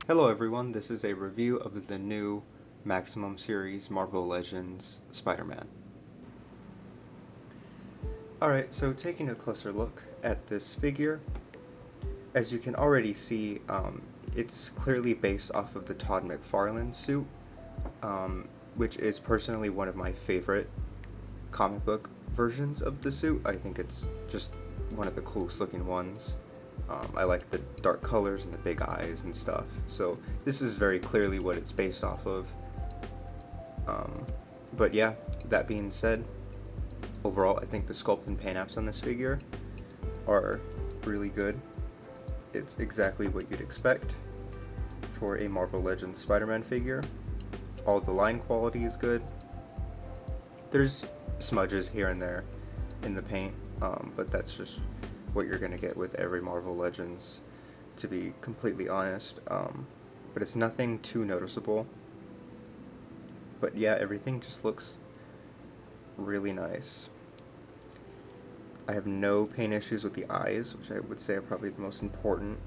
Hello everyone, this is a review of the new Maximum Series Marvel Legends Spider-Man. Alright, so taking a closer look at this figure, as you can already see, it's clearly based off of the Todd McFarlane suit, which is personally one of my favorite comic book versions of the suit. I think it's just one of the coolest looking ones. I like the dark colors and the big eyes and stuff. So this is very clearly what it's based off of. But yeah, that being said, overall I think the sculpt and paint apps on this figure are really good. It's exactly what you'd expect for a Marvel Legends Spider-Man figure. All the line quality is good. There's smudges here and there in the paint, but that's just what you're going to get with every Marvel Legends, to be completely honest. But it's nothing too noticeable. But yeah, everything just looks really nice. I have no paint issues with the eyes, which I would say are probably the most important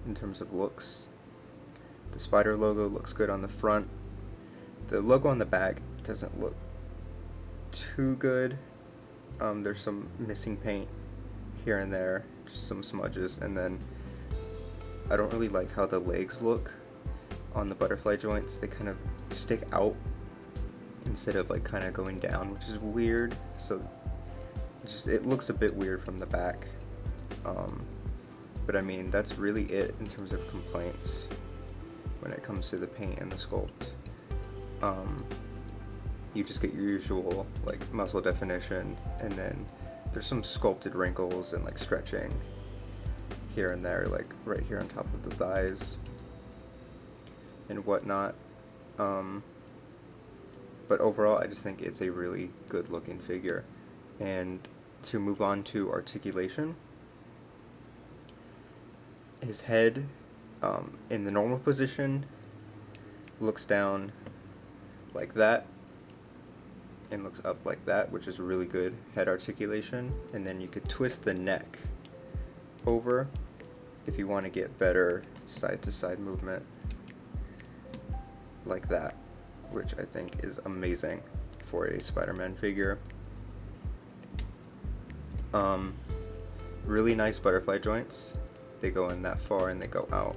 in terms of looks. The spider logo looks good on the front. The logo on the back doesn't look too good. There's some missing paint here and there, just some smudges, and then I don't really like how the legs look on the butterfly joints. They kind of stick out instead of like kind of going down, which is weird. So it looks a bit weird from the back. But I mean, that's really it in terms of complaints when it comes to the paint and the sculpt. You just get your usual like muscle definition, and then there's some sculpted wrinkles and like stretching here and there, like right here on top of the thighs and whatnot. But overall, I just think it's a really good looking figure. And to move on to articulation, his head in the normal position looks down like that and looks up like that, which is really good head articulation. And then you could twist the neck over if you want to get better side to side movement like that, which I think is amazing for a Spider-Man figure. Really nice butterfly joints. They go in that far and they go out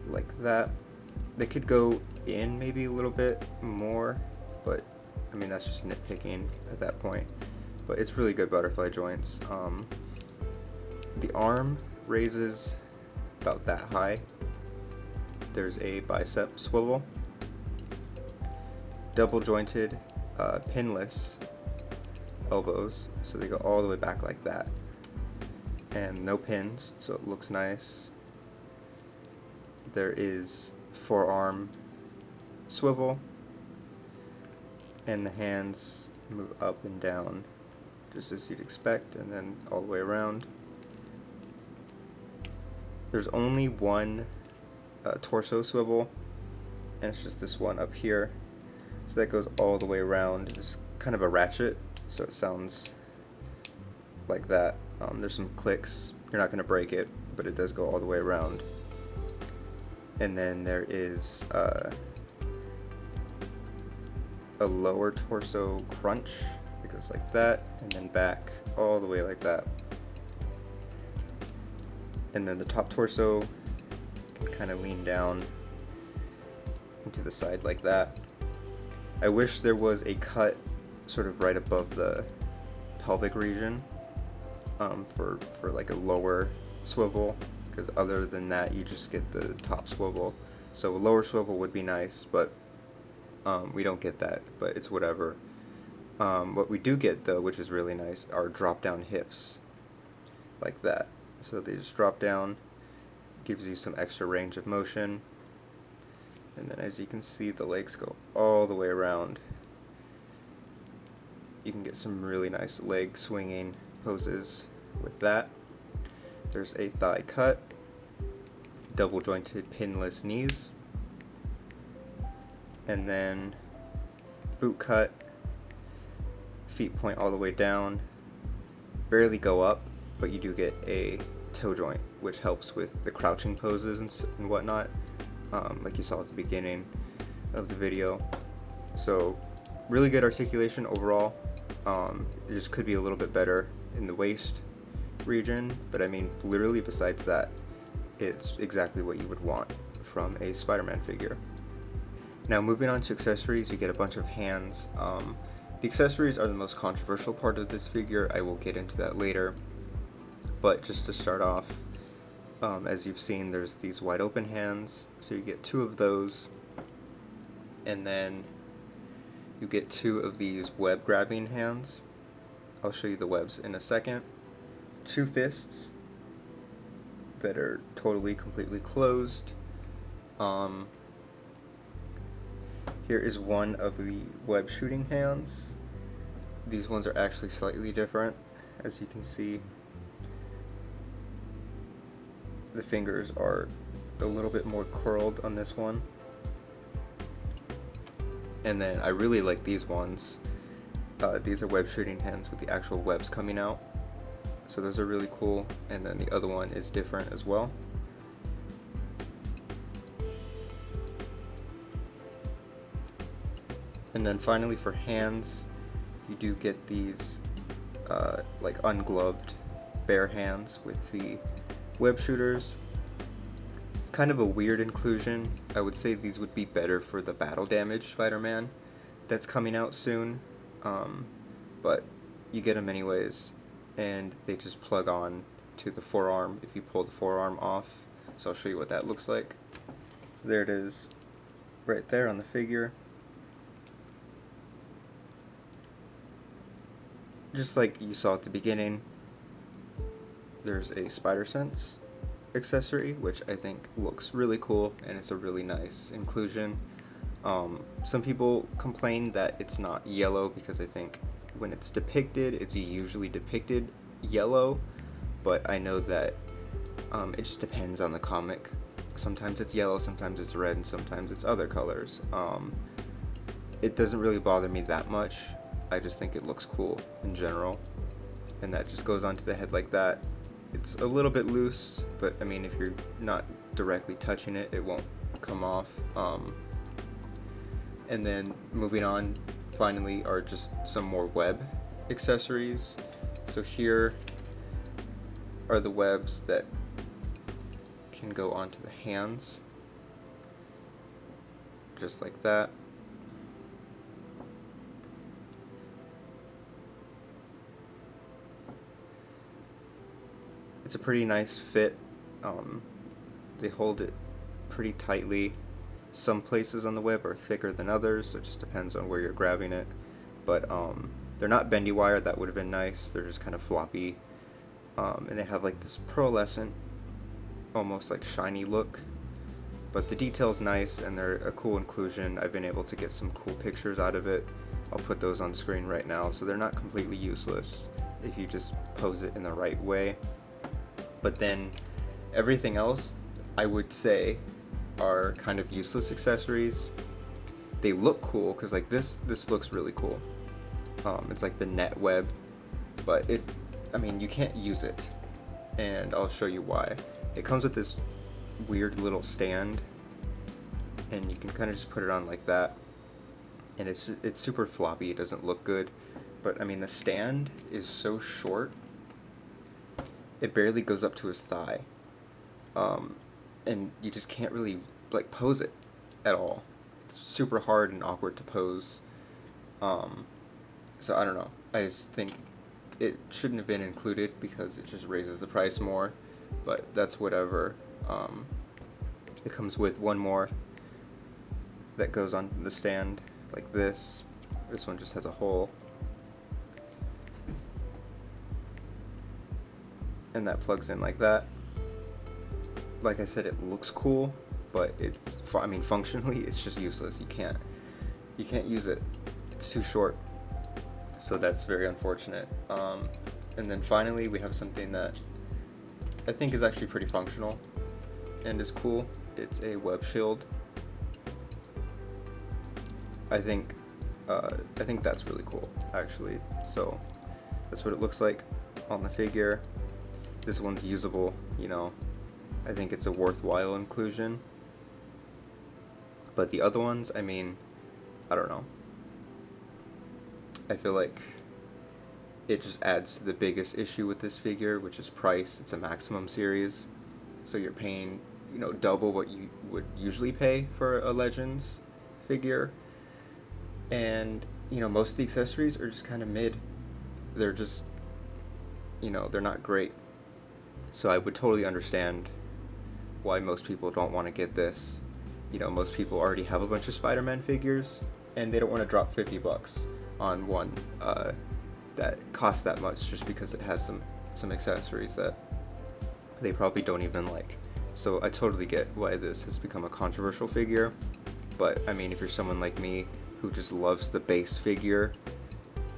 like that. They could go in maybe a little bit more, but I mean that's just nitpicking at that point. But it's really good butterfly joints. The arm raises about that high. There's a bicep swivel. Double jointed, pinless elbows, so they go all the way back like that. And no pins, so it looks nice. There is forearm swivel, and the hands move up and down just as you'd expect, and then all the way around. There's only one torso swivel, and it's just this one up here, so that goes all the way around. It's kind of a ratchet, so it sounds like that. There's some clicks. You're not going to break it, but it does go all the way around. And then there is a lower torso crunch. It goes like that, and then back all the way like that. And then the top torso can kind of lean down into the side like that. I wish there was a cut sort of right above the pelvic region for like a lower swivel, because other than that you just get the top swivel. So a lower swivel would be nice, but we don't get that, but it's whatever. What we do get though, which is really nice, are drop down hips like that. So they just drop down, gives you some extra range of motion. And then as you can see, the legs go all the way around. You can get some really nice leg swinging poses with that. There's a thigh cut, double jointed pinless knees, and then boot cut, feet point all the way down, barely go up, but you do get a toe joint, which helps with the crouching poses and whatnot, like you saw at the beginning of the video. So really good articulation overall. It just could be a little bit better in the waist region, but I mean, literally besides that, it's exactly what you would want from a Spider-Man figure. Now moving on to accessories, you get a bunch of hands. The accessories are the most controversial part of this figure. I will get into that later, but just to start off, as you've seen, there's these wide open hands, so you get 2 of those, and then you get 2 of these web grabbing hands. I'll show you the webs in a second. 2 fists that are totally completely closed. Here is one of the web shooting hands. These ones are actually slightly different, as you can see. The fingers are a little bit more curled on this one. And then I really like these ones. These are web shooting hands with the actual webs coming out. So those are really cool. And then the other one is different as well. And then finally for hands, you do get these like ungloved bare hands with the web shooters. It's kind of a weird inclusion. I would say these would be better for the battle damage Spider-Man that's coming out soon, but you get them anyways, and they just plug on to the forearm if you pull the forearm off. So I'll show you what that looks like. So there it is, right there on the figure. Just like you saw at the beginning, there's a Spider Sense accessory, which I think looks really cool, and it's a really nice inclusion. Some people complain that it's not yellow because I think when it's depicted, it's usually depicted yellow, but I know that it just depends on the comic. Sometimes it's yellow, sometimes it's red, and sometimes it's other colors. It doesn't really bother me that much. I just think it looks cool in general, and that just goes onto the head like that. It's a little bit loose, but I mean, if you're not directly touching it, it won't come off. And then moving on, finally, are just some more web accessories. So here are the webs that can go onto the hands, just like that. It's a pretty nice fit. They hold it pretty tightly. Some places on the web are thicker than others, so it just depends on where you're grabbing it. But they're not bendy wire, that would have been nice. They're just kind of floppy. And they have like this pearlescent, almost like shiny look. But the detail's nice, and they're a cool inclusion. I've been able to get some cool pictures out of it. I'll put those on screen right now, so they're not completely useless if you just pose it in the right way. But then everything else, I would say, are kind of useless accessories. They look cool because like this looks really cool. It's like the net web, but I mean, you can't use it, and I'll show you why. It comes with this weird little stand, and you can kind of just put it on like that, and it's super floppy. It doesn't look good, but I mean, the stand is so short. It barely goes up to his thigh, and you just can't really like pose it at all. It's super hard and awkward to pose. So I don't know. I just think it shouldn't have been included because it just raises the price more. But that's whatever. It comes with one more that goes on the stand like this. This one just has a hole. And that plugs in like that. Like I said, it looks cool, but I mean, functionally, it's just useless. You can't use it. It's too short. So that's very unfortunate. And then finally, we have something that I think is actually pretty functional and is cool. It's a web shield. I think that's really cool, actually. So that's what it looks like on the figure. this one's usable, you know. I think it's a worthwhile inclusion. But the other ones, I mean, I don't know. I feel like it just adds to the biggest issue with this figure, which is price. It's a maximum series, so you're paying, you know, double what you would usually pay for a Legends figure. And, you know, most of the accessories are just kind of mid. They're just, you know, they're not great. So I would totally understand why most people don't want to get this. You know, most people already have a bunch of Spider-Man figures, and they don't want to drop $50 on one that costs that much just because it has some accessories that they probably don't even like. So I totally get why this has become a controversial figure. But I mean, if you're someone like me who just loves the base figure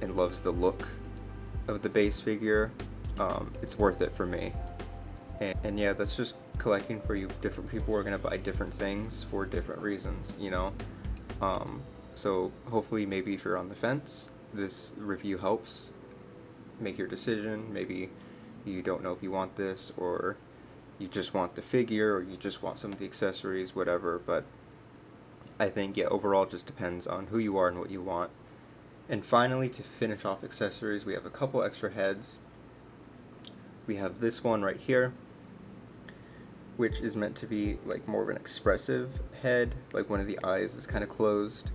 and loves the look of the base figure, it's worth it for me. And yeah, that's just collecting for you. Different people are going to buy different things for different reasons, you know. So hopefully, maybe if you're on the fence, this review helps make your decision. Maybe you don't know if you want this, or you just want the figure, or you just want some of the accessories, whatever. But I think, yeah, overall it just depends on who you are and what you want. And finally, to finish off accessories, we have a couple extra heads. We have this one right here, which is meant to be like more of an expressive head, like one of the eyes is kind of closed.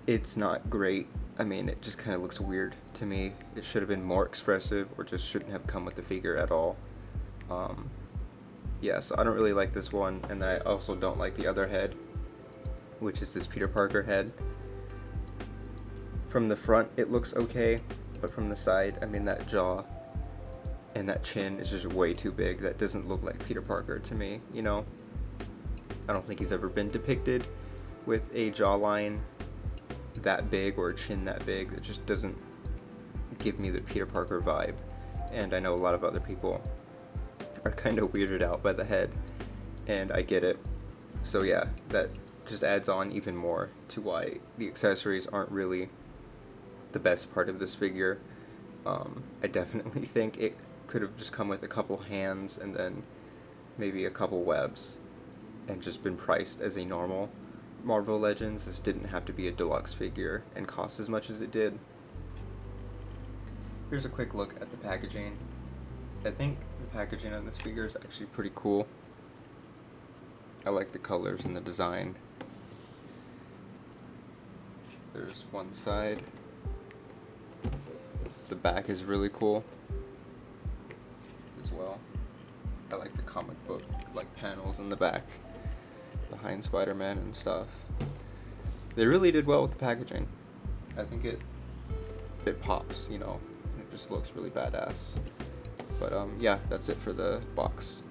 It's not great. I mean, it just kind of looks weird to me. It should have been more expressive, or just shouldn't have come with the figure at all. Yeah, so I don't really like this one, and I also don't like the other head, which is this Peter Parker head. From the front, it looks okay, but from the side, I mean, that jaw and that chin is just way too big. That doesn't look like Peter Parker to me, you know? I don't think he's ever been depicted with a jawline that big or a chin that big. It just doesn't give me the Peter Parker vibe. And I know a lot of other people are kind of weirded out by the head, and I get it. So yeah, that just adds on even more to why the accessories aren't really the best part of this figure. I definitely think it could have just come with a couple hands and then maybe a couple webs and just been priced as a normal Marvel Legends. This didn't have to be a deluxe figure and cost as much as it did. Here's a quick look at the packaging. I think the packaging on this figure is actually pretty cool. I like the colors and the design. There's one side. The back is really cool as well. I like the comic book like panels in the back behind Spider-Man and stuff. They really did well with the packaging. I think it pops, you know. It just looks really badass. But yeah, that's it for the box.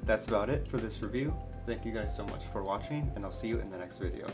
That's about it for this review. Thank you guys so much for watching, and I'll see you in the next video.